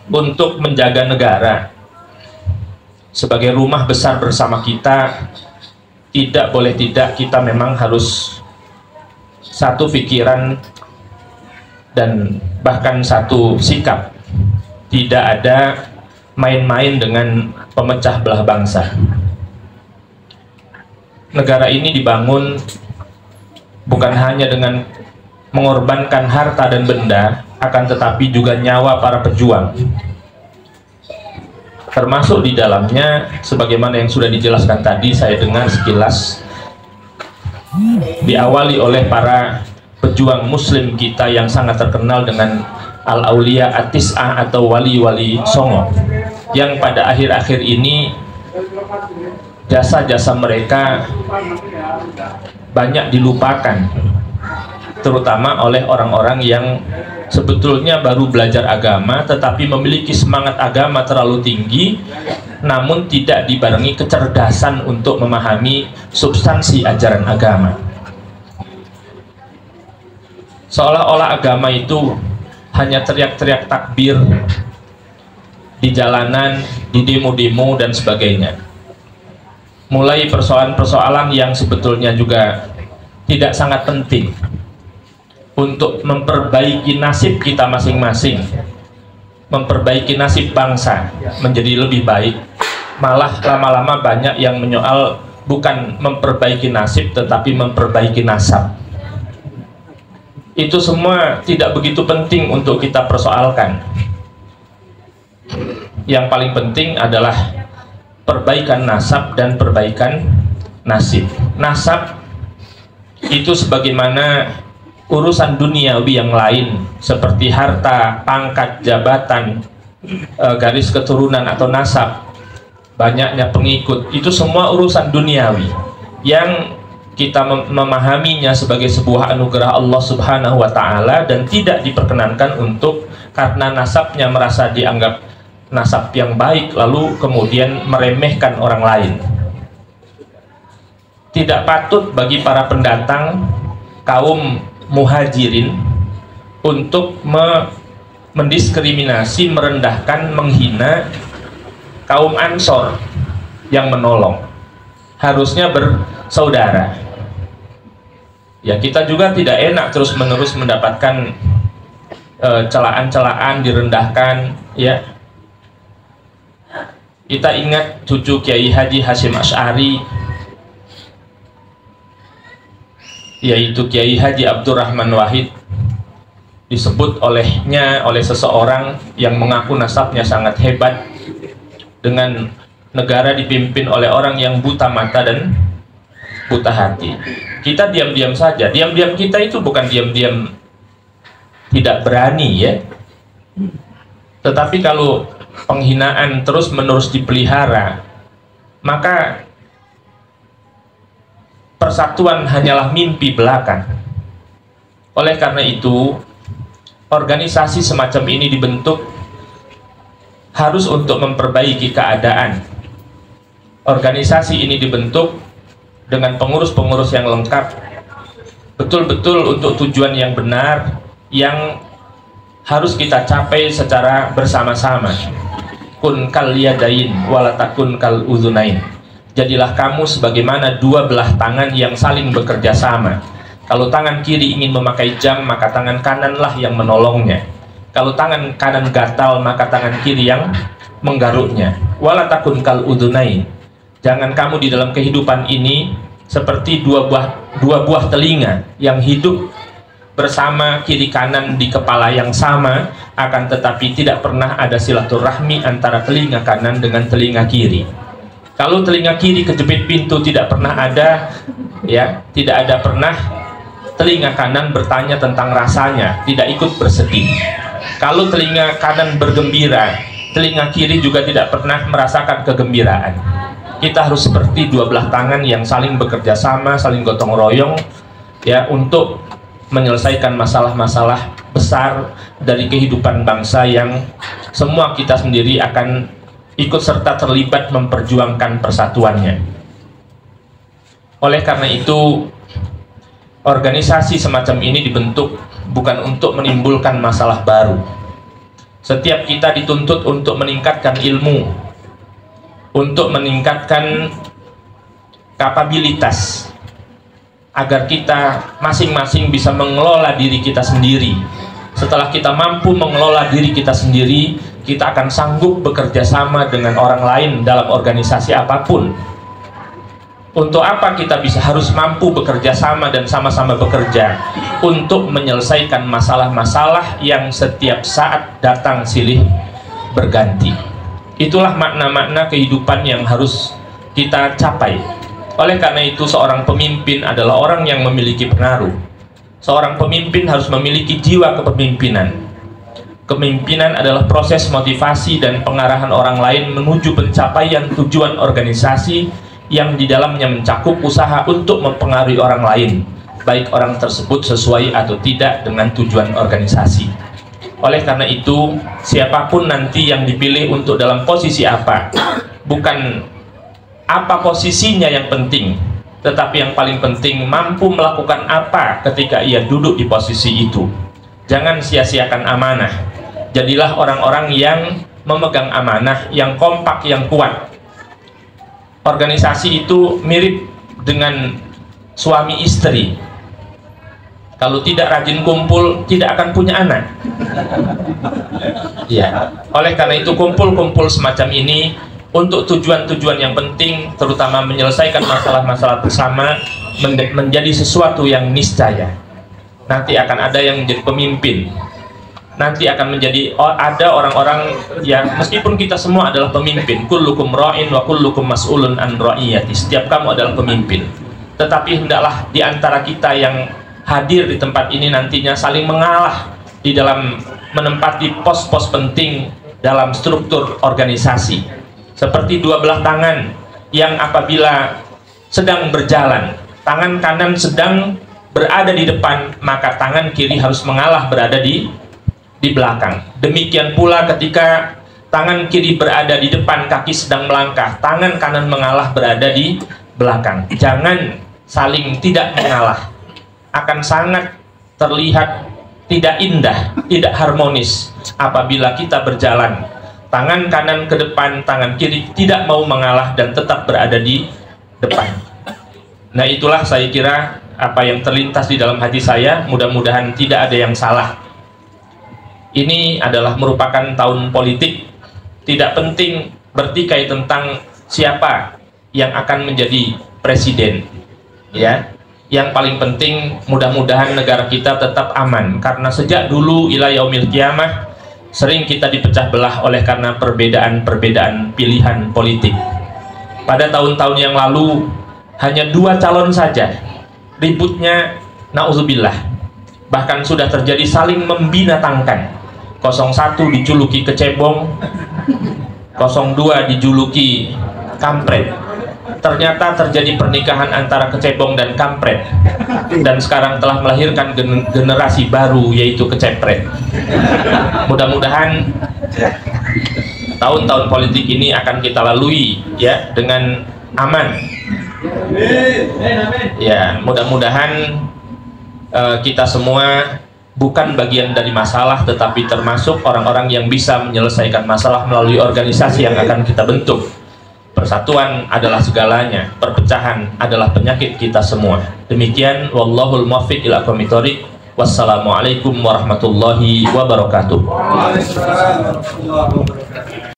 untuk menjaga negara sebagai rumah besar bersama kita, tidak boleh tidak kita memang harus satu pikiran dan bahkan satu sikap. Tidak ada main-main dengan pemecah belah bangsa. Negara ini dibangun bukan hanya dengan mengorbankan harta dan benda, akan tetapi juga nyawa para pejuang. Termasuk di dalamnya, sebagaimana yang sudah dijelaskan tadi, saya dengar sekilas, diawali oleh para pejuang muslim kita yang sangat terkenal dengan Al-Aulia At-Tis'ah atau wali-wali songo, yang pada akhir-akhir ini jasa-jasa mereka banyak dilupakan, terutama oleh orang-orang yang sebetulnya baru belajar agama tetapi memiliki semangat agama terlalu tinggi, namun tidak dibarengi kecerdasan untuk memahami substansi ajaran agama. Seolah-olah agama itu hanya teriak-teriak takbir di jalanan, di demo-demo dan sebagainya. Mulai persoalan-persoalan yang sebetulnya juga tidak sangat penting untuk memperbaiki nasib kita masing-masing, memperbaiki nasib bangsa menjadi lebih baik. Malah lama-lama banyak yang menyoal bukan memperbaiki nasib tetapi memperbaiki nasab. Itu semua tidak begitu penting untuk kita persoalkan. Yang paling penting adalah perbaikan nasab dan perbaikan nasib. Nasab itu sebagaimana urusan duniawi yang lain seperti harta, pangkat, jabatan, garis keturunan atau nasab, banyaknya pengikut, itu semua urusan duniawi yang kita memahaminya sebagai sebuah anugerah Allah Subhanahu wa Ta'ala, dan tidak diperkenankan untuk karena nasabnya merasa dianggap nasab yang baik lalu kemudian meremehkan orang lain. Tidak patut bagi para pendatang kaum muhajirin untuk mendiskriminasi, merendahkan, menghina kaum Ansor yang menolong. Harusnya bersaudara. Ya, kita juga tidak enak terus-menerus mendapatkan celaan-celaan, direndahkan, ya. Kita ingat cucu Kiai Haji Hasyim Asy'ari, yaitu Kiai Haji Abdurrahman Wahid, disebut oleh seseorang yang mengaku nasabnya sangat hebat, dengan negara dipimpin oleh orang yang buta mata dan buta hati. Kita diam-diam saja. Diam-diam kita itu bukan diam-diam tidak berani, ya, tetapi kalau penghinaan terus-menerus dipelihara, maka persatuan hanyalah mimpi belaka. Oleh karena itu, organisasi semacam ini dibentuk harus untuk memperbaiki keadaan. Organisasi ini dibentuk dengan pengurus-pengurus yang lengkap, betul-betul untuk tujuan yang benar yang harus kita capai secara bersama-sama. Kun kal yadain walatakun kal udhunain. Jadilah kamu sebagaimana dua belah tangan yang saling bekerja sama. Kalau tangan kiri ingin memakai jam, maka tangan kananlah yang menolongnya. Kalau tangan kanan gatal, maka tangan kiri yang menggaruknya. Walatakun kal udhunain. Jangan kamu di dalam kehidupan ini seperti dua buah telinga yang hidup bersama, kiri kanan di kepala yang sama, akan tetapi tidak pernah ada silaturahmi antara telinga kanan dengan telinga kiri. Kalau telinga kiri kejepit pintu, tidak pernah ada, ya, tidak ada pernah telinga kanan bertanya tentang rasanya, tidak ikut bersedih. Kalau telinga kanan bergembira, telinga kiri juga tidak pernah merasakan kegembiraan. Kita harus seperti dua belah tangan yang saling bekerja sama, saling gotong royong, ya, untuk menyelesaikan masalah-masalah besar dari kehidupan bangsa yang semua kita sendiri akan ikut serta terlibat memperjuangkan persatuannya. Oleh karena itu, organisasi semacam ini dibentuk bukan untuk menimbulkan masalah baru. Setiap kita dituntut untuk meningkatkan ilmu, untuk meningkatkan kapabilitas, agar kita masing-masing bisa mengelola diri kita sendiri. Setelah kita mampu mengelola diri kita sendiri, kita akan sanggup bekerja sama dengan orang lain dalam organisasi apapun. Untuk apa kita harus mampu bekerja sama dan sama-sama bekerja? Untuk menyelesaikan masalah-masalah yang setiap saat datang silih berganti. Itulah makna-makna kehidupan yang harus kita capai. Oleh karena itu, seorang pemimpin adalah orang yang memiliki pengaruh. Seorang pemimpin harus memiliki jiwa kepemimpinan. Kepemimpinan adalah proses motivasi dan pengarahan orang lain menuju pencapaian tujuan organisasi yang di dalamnya mencakup usaha untuk mempengaruhi orang lain, baik orang tersebut sesuai atau tidak dengan tujuan organisasi. Oleh karena itu, siapapun nanti yang dipilih untuk dalam posisi apa, bukan apa posisinya yang penting, tetapi yang paling penting mampu melakukan apa ketika ia duduk di posisi itu. Jangan sia-siakan amanah. Jadilah orang-orang yang memegang amanah, yang kompak, yang kuat. Organisasi itu mirip dengan suami istri. Kalau tidak rajin kumpul, tidak akan punya anak. Ya, oleh karena itu kumpul-kumpul semacam ini untuk tujuan-tujuan yang penting, terutama menyelesaikan masalah-masalah bersama, menjadi sesuatu yang niscaya. Nanti akan ada yang menjadi pemimpin. Nanti akan menjadi, ada orang-orang yang meskipun kita semua adalah pemimpin, kullukum ra'in wa kullukum mas'ulun an ra'iyati, setiap kamu adalah pemimpin, tetapi hendaklah di antara kita yang hadir di tempat ini nantinya saling mengalah di dalam menempati pos-pos penting dalam struktur organisasi, seperti dua belah tangan yang apabila sedang berjalan, tangan kanan sedang berada di depan, maka tangan kiri harus mengalah berada di belakang. Demikian pula ketika tangan kiri berada di depan, kaki sedang melangkah, tangan kanan mengalah berada di belakang. Jangan saling tidak mengalah, akan sangat terlihat tidak indah, tidak harmonis apabila kita berjalan tangan kanan ke depan, tangan kiri tidak mau mengalah dan tetap berada di depan. Nah, itulah saya kira apa yang terlintas di dalam hati saya. Mudah-mudahan tidak ada yang salah. Ini adalah merupakan tahun politik. Tidak penting bertikai tentang siapa yang akan menjadi presiden, ya. Yang paling penting mudah-mudahan negara kita tetap aman, karena sejak dulu ila yaumil qiyamah sering kita dipecah belah oleh karena perbedaan-perbedaan pilihan politik. Pada tahun-tahun yang lalu hanya 2 calon saja, ributnya na'udzubillah, bahkan sudah terjadi saling membinatangkan. 01 dijuluki kecebong, 02 dijuluki kampret. Ternyata terjadi pernikahan antara kecebong dan kampret, dan sekarang telah melahirkan generasi baru, yaitu kecepret. Mudah-mudahan tahun-tahun politik ini akan kita lalui ya dengan aman. Ya, mudah-mudahan kita semua bukan bagian dari masalah, tetapi termasuk orang-orang yang bisa menyelesaikan masalah melalui organisasi yang akan kita bentuk. Persatuan adalah segalanya, perpecahan adalah penyakit kita semua. Demikian, wallahul muwaffiq ila aqwamit thoriq. Wassalamualaikum warahmatullahi wabarakatuh.